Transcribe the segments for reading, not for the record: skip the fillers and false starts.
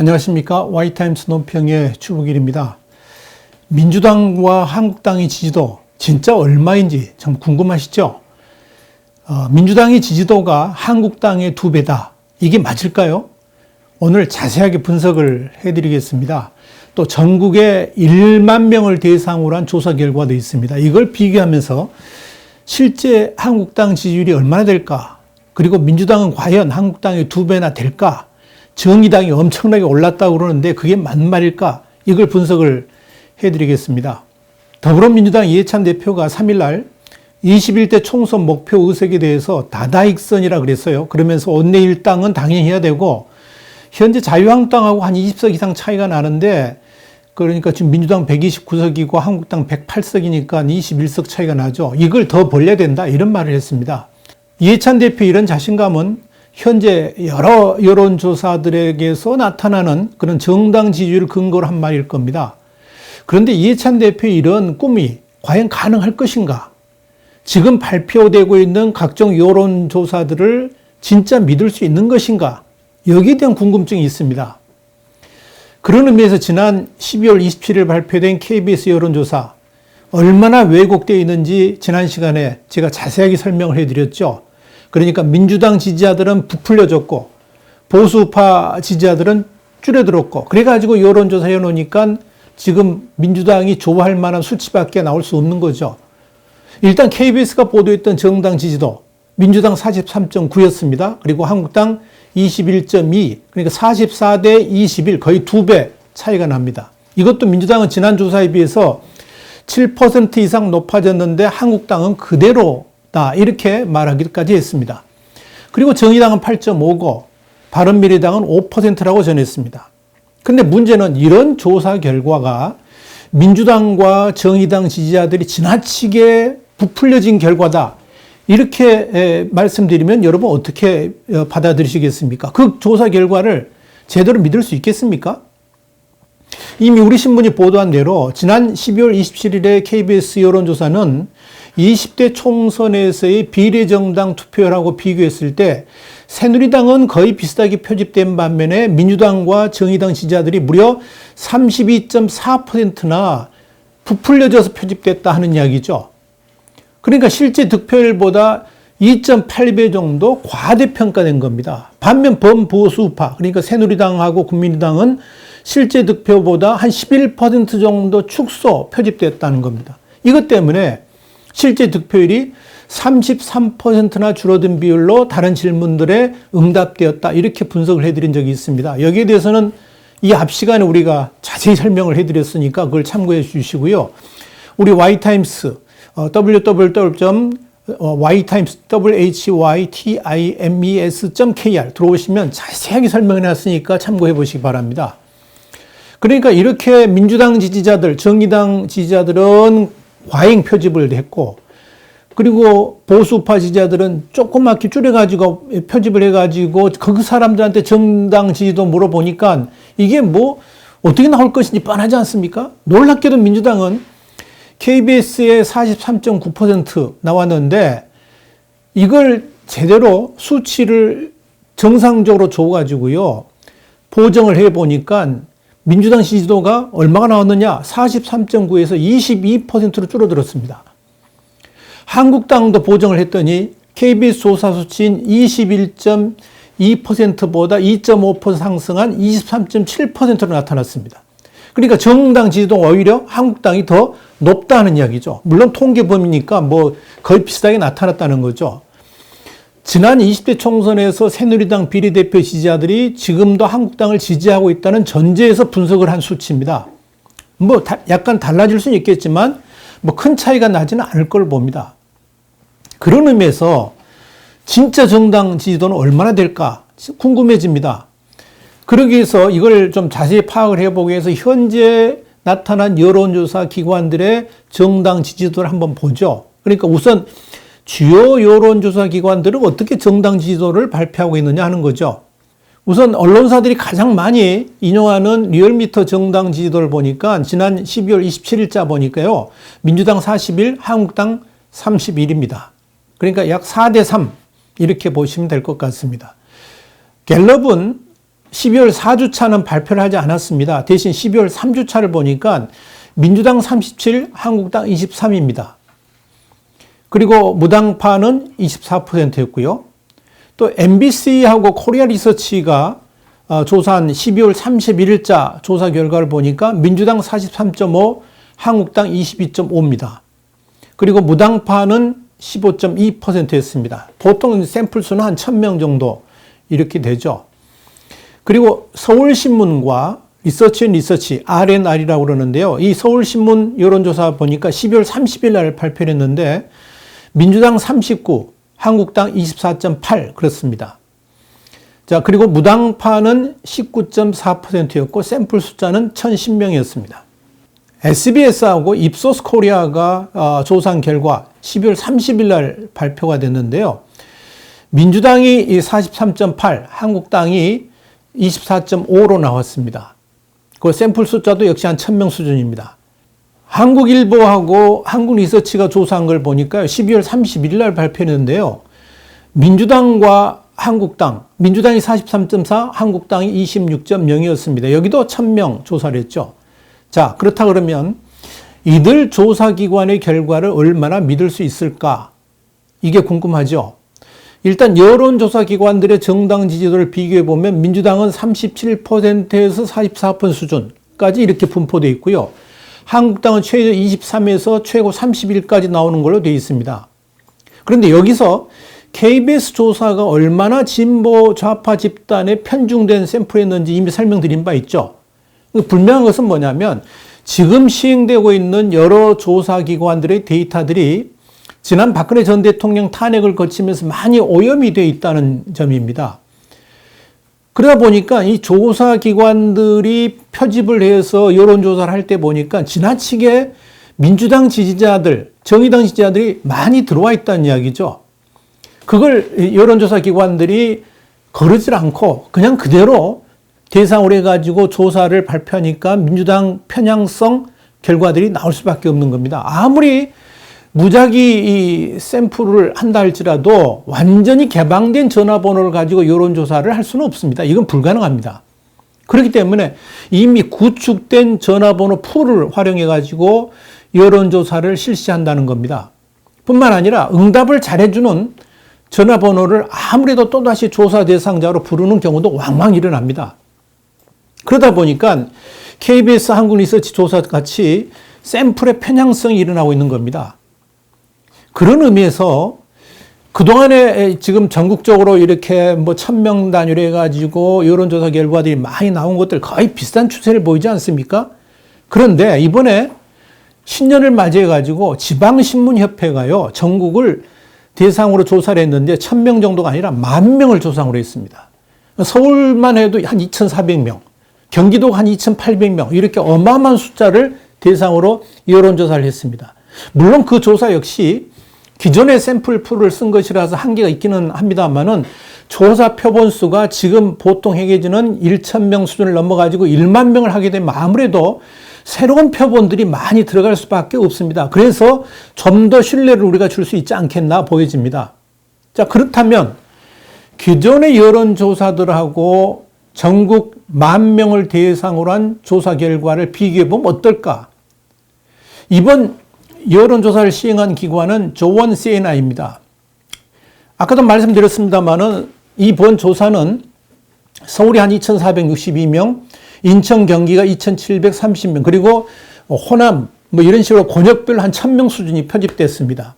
안녕하십니까. Y타임스 논평의 추국일입니다. 민주당과 한국당의 지지도 진짜 얼마인지 참 궁금하시죠? 민주당의 지지도가 한국당의 2배다. 이게 맞을까요? 오늘 자세하게 분석을 해드리겠습니다. 또 전국에 1만 명을 대상으로 한 조사 결과도 있습니다. 이걸 비교하면서 실제 한국당 지지율이 얼마나 될까? 그리고 민주당은 과연 한국당의 2배나 될까? 정의당이 엄청나게 올랐다고 그러는데 그게 맞는 말일까? 이걸 분석을 해드리겠습니다. 더불어민주당 이해찬 대표가 3일날 21대 총선 목표 의석에 대해서 다다익선이라 그랬어요. 그러면서 원내일당은 당연히 해야 되고 현재 자유한국당하고 한 20석 이상 차이가 나는데 그러니까 지금 민주당 129석이고 한국당 108석이니까 21석 차이가 나죠. 이걸 더 벌려야 된다 이런 말을 했습니다. 이해찬 대표 이런 자신감은 현재 여러 여론조사들에게서 나타나는 그런 정당 지지율을 근거로 한 말일 겁니다. 그런데 이해찬 대표의 이런 꿈이 과연 가능할 것인가? 지금 발표되고 있는 각종 여론조사들을 진짜 믿을 수 있는 것인가? 여기에 대한 궁금증이 있습니다. 그런 의미에서 지난 12월 27일 발표된 KBS 여론조사 얼마나 왜곡되어 있는지 지난 시간에 제가 자세하게 설명을 해드렸죠. 그러니까 민주당 지지자들은 부풀려졌고 보수파 지지자들은 줄어들었고 그래가지고 여론조사 해놓으니까 지금 민주당이 좋아할 만한 수치밖에 나올 수 없는 거죠. 일단 KBS가 보도했던 정당 지지도 민주당 43.9였습니다. 그리고 한국당 21.2 그러니까 44대 21 거의 2배 차이가 납니다. 이것도 민주당은 지난 조사에 비해서 7% 이상 높아졌는데 한국당은 그대로다 이렇게 말하기까지 했습니다. 그리고 정의당은 8.5고 바른미래당은 5%라고 전했습니다. 그런데 문제는 이런 조사 결과가 민주당과 정의당 지지자들이 지나치게 부풀려진 결과다. 이렇게 말씀드리면 여러분 어떻게 받아들이시겠습니까? 그 조사 결과를 제대로 믿을 수 있겠습니까? 이미 우리 신문이 보도한 대로 지난 12월 27일에 KBS 여론조사는 20대 총선에서의 비례정당 투표율하고 비교했을 때 새누리당은 거의 비슷하게 표집된 반면에 민주당과 정의당 지지자들이 무려 32.4%나 부풀려져서 표집됐다 하는 이야기죠. 그러니까 실제 득표율보다 2.8배 정도 과대평가된 겁니다. 반면 범보수파 그러니까 새누리당하고 국민의당은 실제 득표보다 한 11% 정도 축소 표집됐다는 겁니다. 이것 때문에 실제 득표율이 33%나 줄어든 비율로 다른 질문들에 응답되었다. 이렇게 분석을 해드린 적이 있습니다. 여기에 대해서는 이 앞 시간에 우리가 자세히 설명을 해드렸으니까 그걸 참고해 주시고요. 우리 Y타임스 www.ytimes.kr 들어오시면 자세하게 설명해 놨으니까 참고해 보시기 바랍니다. 그러니까 이렇게 민주당 지지자들, 정의당 지지자들은 과잉 표집을 했고 그리고 보수파 지지자들은 조그맣게 줄여가지고 표집을 해가지고 그 사람들한테 정당 지지도 물어보니까 이게 뭐 어떻게 나올 것인지 뻔하지 않습니까? 놀랍게도 민주당은 KBS에 43.9% 나왔는데 이걸 제대로 수치를 정상적으로 줘가지고요 보정을 해보니까 민주당 지지도가 얼마가 나왔느냐 43.9에서 22%로 줄어들었습니다. 한국당도 보정을 했더니 KBS 조사 수치인 21.2%보다 2.5% 상승한 23.7%로 나타났습니다. 그러니까 정당 지지도가 오히려 한국당이 더 높다는 이야기죠. 물론 통계범위니까 뭐 거의 비슷하게 나타났다는 거죠. 지난 20대 총선에서 새누리당 비례대표 지지자들이 지금도 한국당을 지지하고 있다는 전제에서 분석을 한 수치입니다. 뭐 약간 달라질 수는 있겠지만 뭐 큰 차이가 나지는 않을 걸 봅니다. 그런 의미에서 진짜 정당 지지도는 얼마나 될까 궁금해집니다. 그러기 위해서 이걸 좀 자세히 파악을 해보기 위해서 현재 나타난 여론조사 기관들의 정당 지지도를 한번 보죠. 그러니까 우선 주요 여론조사 기관들은 어떻게 정당 지지도를 발표하고 있느냐 하는 거죠. 우선 언론사들이 가장 많이 인용하는 리얼미터 정당 지지도를 보니까 지난 12월 27일자 보니까요. 민주당 41, 한국당 31입니다. 그러니까 약 4대 3 이렇게 보시면 될 것 같습니다. 갤럽은 12월 4주차는 발표를 하지 않았습니다. 대신 12월 3주차를 보니까 민주당 37, 한국당 23입니다. 그리고 무당파는 24%였고요. 또 MBC하고 코리아 리서치가 조사한 12월 31일자 조사 결과를 보니까 민주당 43.5, 한국당 22.5입니다. 그리고 무당파는 15.2%였습니다. 보통 샘플 수는 한 1000명 정도 이렇게 되죠. 그리고 서울신문과 리서치 RNR이라고 그러는데요. 이 서울신문 여론조사 보니까 12월 30일 날 발표를 했는데 민주당 39, 한국당 24.8 그렇습니다. 자, 그리고 무당파는 19.4%였고 샘플 숫자는 1010명이었습니다. SBS하고 입소스 코리아가 조사한 결과 12월 30일 날 발표가 됐는데요. 민주당이 43.8, 한국당이 24.5로 나왔습니다. 그 샘플 숫자도 역시 한 1000명 수준입니다. 한국일보하고 한국리서치가 조사한 걸 보니까 12월 31일 날 발표했는데요. 민주당과 한국당, 민주당이 43.4, 한국당이 26.0이었습니다. 여기도 1000명 조사를 했죠. 자, 그렇다 그러면 이들 조사기관의 결과를 얼마나 믿을 수 있을까? 이게 궁금하죠. 일단 여론조사기관들의 정당 지지도를 비교해보면 민주당은 37%에서 44% 수준까지 이렇게 분포되어 있고요. 한국당은 최저 23에서 최고 31까지 나오는 걸로 되어 있습니다. 그런데 여기서 KBS 조사가 얼마나 진보 좌파 집단에 편중된 샘플이었는지 이미 설명드린 바 있죠. 분명한 것은 뭐냐면 지금 시행되고 있는 여러 조사기관들의 데이터들이 지난 박근혜 전 대통령 탄핵을 거치면서 많이 오염이 되어 있다는 점입니다. 그러다 보니까 이 조사기관들이 표집을 해서 여론조사를 할 때 보니까 지나치게 민주당 지지자들, 정의당 지지자들이 많이 들어와 있다는 이야기죠. 그걸 여론조사기관들이 거르지 않고 그냥 그대로 대상으로 해가지고 조사를 발표하니까 민주당 편향성 결과들이 나올 수밖에 없는 겁니다. 아무리 무작위 이 샘플을 한다 할지라도 완전히 개방된 전화번호를 가지고 여론조사를 할 수는 없습니다. 이건 불가능합니다. 그렇기 때문에 이미 구축된 전화번호 풀을 활용해가지고 여론조사를 실시한다는 겁니다. 뿐만 아니라 응답을 잘해주는 전화번호를 아무래도 또다시 조사 대상자로 부르는 경우도 왕왕 일어납니다. 그러다 보니까 KBS 한국리서치 조사 같이 샘플의 편향성이 일어나고 있는 겁니다. 그런 의미에서 그동안에 지금 전국적으로 이렇게 1000명 단위로 해가지고 여론조사 결과들이 많이 나온 것들 거의 비슷한 추세를 보이지 않습니까? 그런데 이번에 신년을 맞이해가지고 지방신문협회가요, 전국을 대상으로 조사를 했는데 1000명 정도가 아니라 10,000명을 조상으로 했습니다. 서울만 해도 한 2,400명, 경기도가 한 2,800명, 이렇게 어마어마한 숫자를 대상으로 여론조사를 했습니다. 물론 그 조사 역시 기존의 샘플 풀을 쓴 것이라서 한계가 있기는 합니다만은 조사 표본 수가 지금 보통 회계지는 1,000명 수준을 넘어가지고 1만 명을 하게 되면 아무래도 새로운 표본들이 많이 들어갈 수밖에 없습니다. 그래서 좀 더 신뢰를 우리가 줄 수 있지 않겠나 보여집니다. 자, 그렇다면 기존의 여론조사들하고 전국 10,000명을 대상으로 한 조사 결과를 비교해보면 어떨까? 이번 여론조사를 시행한 기관은 조원 CNI입니다. 아까도 말씀드렸습니다만은 이번 조사는 서울이 한 2,462명, 인천, 경기가 2,730명, 그리고 호남 이런 식으로 권역별로 한 1,000명 수준이 표집됐습니다.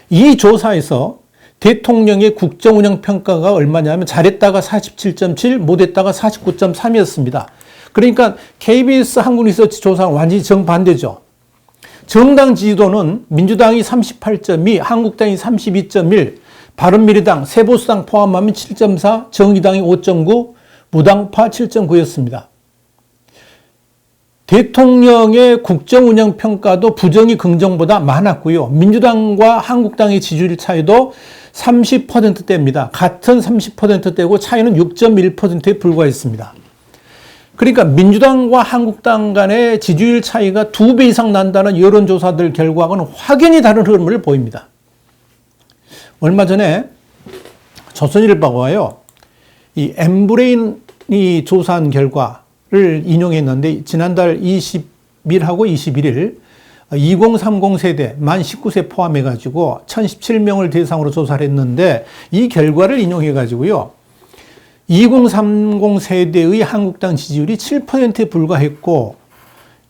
이 조사에서 대통령의 국정운영 평가가 얼마냐면 잘했다가 47.7, 못했다가 49.3이었습니다. 그러니까 KBS 한국리서치 조사는 완전히 정반대죠. 정당 지지도는 민주당이 38.2, 한국당이 32.1, 바른미래당, 세보수당 포함하면 7.4, 정의당이 5.9, 무당파 7.9였습니다. 대통령의 국정운영 평가도 부정이 긍정보다 많았고요. 민주당과 한국당의 지지율 차이도 30%대입니다. 같은 30%대고 차이는 6.1%에 불과했습니다. 그러니까 민주당과 한국당 간의 지지율 차이가 2배 이상 난다는 여론조사들 결과와는 확연히 다른 흐름을 보입니다. 얼마 전에 조선일보가요, 이 엠브레인 민주당이 조사한 결과를 인용했는데 지난달 20일하고 21일 2030 세대 만 19세 포함해가지고 1017명을 대상으로 조사를 했는데 이 결과를 인용해가지고요. 2030 세대의 한국당 지지율이 7%에 불과했고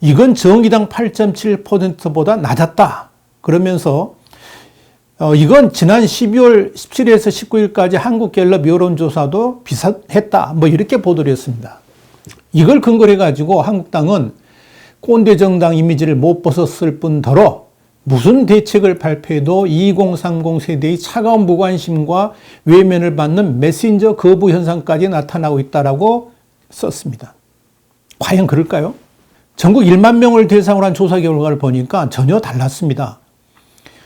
이건 정의당 8.7%보다 낮았다. 그러면서 이건 지난 12월 17일에서 19일까지 한국갤럽 여론조사도 비슷했다. 뭐 이렇게 보도를 했습니다. 이걸 근거로 해가지고 한국당은 꼰대 정당 이미지를 못 벗었을 뿐더러 무슨 대책을 발표해도 2030 세대의 차가운 무관심과 외면을 받는 메신저 거부 현상까지 나타나고 있다라고 썼습니다. 과연 그럴까요? 전국 1만 명을 대상으로 한 조사 결과를 보니까 전혀 달랐습니다.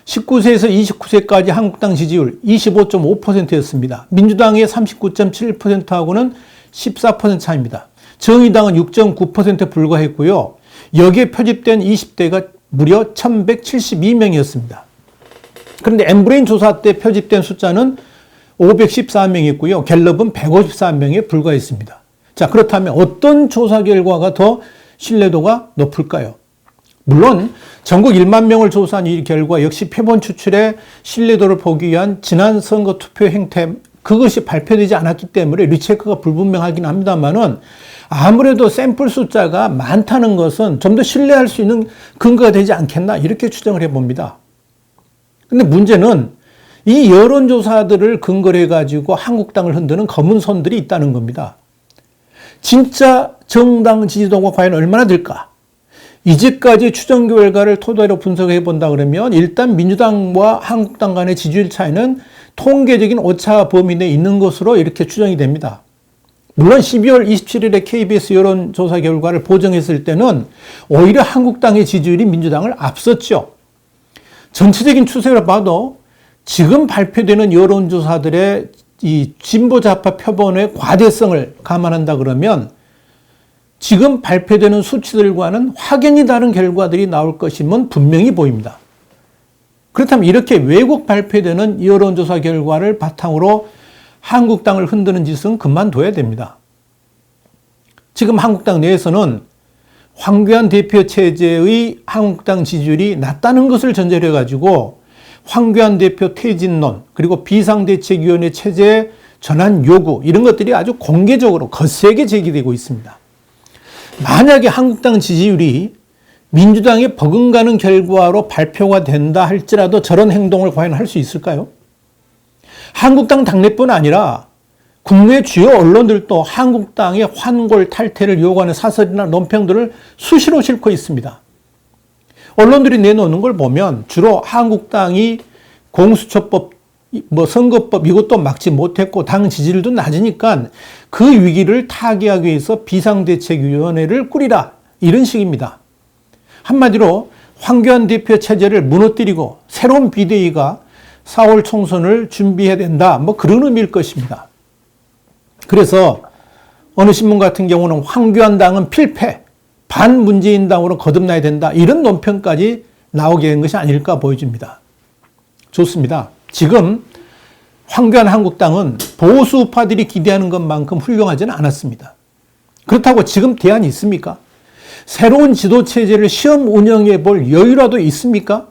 19세에서 29세까지 한국당 지지율 25.5%였습니다. 민주당의 39.7%하고는 14% 차이입니다. 정의당은 6.9%에 불과했고요. 여기에 표집된 20대가 무려 1172명이었습니다. 그런데 엠브레인 조사 때 표집된 숫자는 514명이었고요. 갤럽은 154명에 불과했습니다. 자, 그렇다면 어떤 조사 결과가 더 신뢰도가 높을까요? 물론 전국 1만 명을 조사한 이 결과 역시 표본 추출의 신뢰도를 보기 위한 지난 선거 투표 행태 그것이 발표되지 않았기 때문에 리체크가 불분명하긴 합니다만은 아무래도 샘플 숫자가 많다는 것은 좀 더 신뢰할 수 있는 근거가 되지 않겠나 이렇게 추정을 해봅니다. 근데 문제는 이 여론조사들을 근거로 해가지고 한국당을 흔드는 검은 손들이 있다는 겁니다. 진짜 정당 지지도가 과연 얼마나 될까? 이제까지 추정 결과를 토대로 분석해 본다 그러면 일단 민주당과 한국당 간의 지지율 차이는 통계적인 오차 범위 내에 있는 것으로 이렇게 추정이 됩니다. 물론 12월 27일에 KBS 여론조사 결과를 보정했을 때는 오히려 한국당의 지지율이 민주당을 앞섰죠. 전체적인 추세를 봐도 지금 발표되는 여론조사들의 이 진보좌파 표본의 과대성을 감안한다 그러면 지금 발표되는 수치들과는 확연히 다른 결과들이 나올 것임은 분명히 보입니다. 그렇다면 이렇게 왜곡 발표되는 여론조사 결과를 바탕으로 한국당을 흔드는 짓은 그만둬야 됩니다. 지금 한국당 내에서는 황교안 대표 체제의 한국당 지지율이 낮다는 것을 전제로 해가지고 황교안 대표 퇴진론 그리고 비상대책위원회 체제 전환 요구 이런 것들이 아주 공개적으로 거세게 제기되고 있습니다. 만약에 한국당 지지율이 민주당에 버금가는 결과로 발표가 된다 할지라도 저런 행동을 과연 할 수 있을까요? 한국당 당내뿐 아니라 국내 주요 언론들도 한국당의 환골 탈퇴를 요구하는 사설이나 논평들을 수시로 싣고 있습니다. 언론들이 내놓는 걸 보면 주로 한국당이 공수처법, 선거법 이것도 막지 못했고 당 지지율도 낮으니까 그 위기를 타개하기 위해서 비상대책위원회를 꾸리라 이런 식입니다. 한마디로 황교안 대표 체제를 무너뜨리고 새로운 비대위가 4월 총선을 준비해야 된다. 그런 의미일 것입니다. 그래서 어느 신문 같은 경우는 황교안 당은 필패, 반문재인 당으로 거듭나야 된다. 이런 논평까지 나오게 된 것이 아닐까 보여집니다. 좋습니다. 지금 황교안 한국당은 보수 우파들이 기대하는 것만큼 훌륭하지는 않았습니다. 그렇다고 지금 대안이 있습니까? 새로운 지도체제를 시험 운영해 볼 여유라도 있습니까?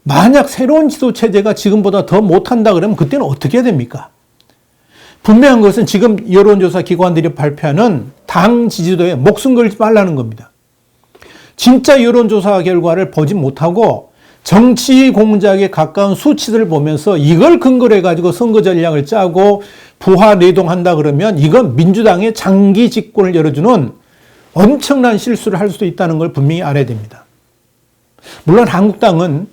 만약 새로운 지도체제가 지금보다 더 못한다 그러면 그때는 어떻게 해야 됩니까? 분명한 것은 지금 여론조사 기관들이 발표하는 당 지지도에 목숨 걸지 말라는 겁니다. 진짜 여론조사 결과를 보지 못하고 정치 공작에 가까운 수치들을 보면서 이걸 근거로 해가지고 선거 전략을 짜고 부하 내동한다 그러면 이건 민주당의 장기 집권을 열어주는 엄청난 실수를 할 수도 있다는 걸 분명히 알아야 됩니다. 물론 한국당은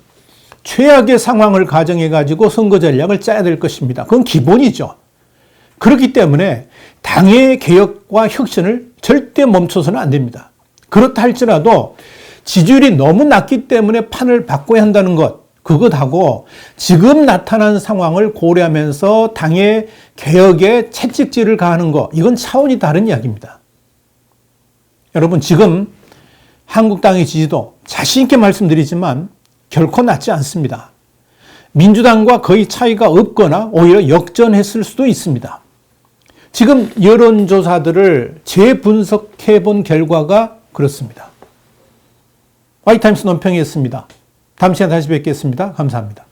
최악의 상황을 가정해가지고 선거 전략을 짜야 될 것입니다. 그건 기본이죠. 그렇기 때문에 당의 개혁과 혁신을 절대 멈춰서는 안 됩니다. 그렇다 할지라도 지지율이 너무 낮기 때문에 판을 바꿔야 한다는 것, 그것하고 지금 나타난 상황을 고려하면서 당의 개혁에 채찍질을 가하는 것, 이건 차원이 다른 이야기입니다. 여러분, 지금 한국당의 지지도 자신 있게 말씀드리지만 결코 낮지 않습니다. 민주당과 거의 차이가 없거나 오히려 역전했을 수도 있습니다. 지금 여론조사들을 재분석해 본 결과가 그렇습니다. 와이타임스 논평이었습니다. 다음 시간에 다시 뵙겠습니다. 감사합니다.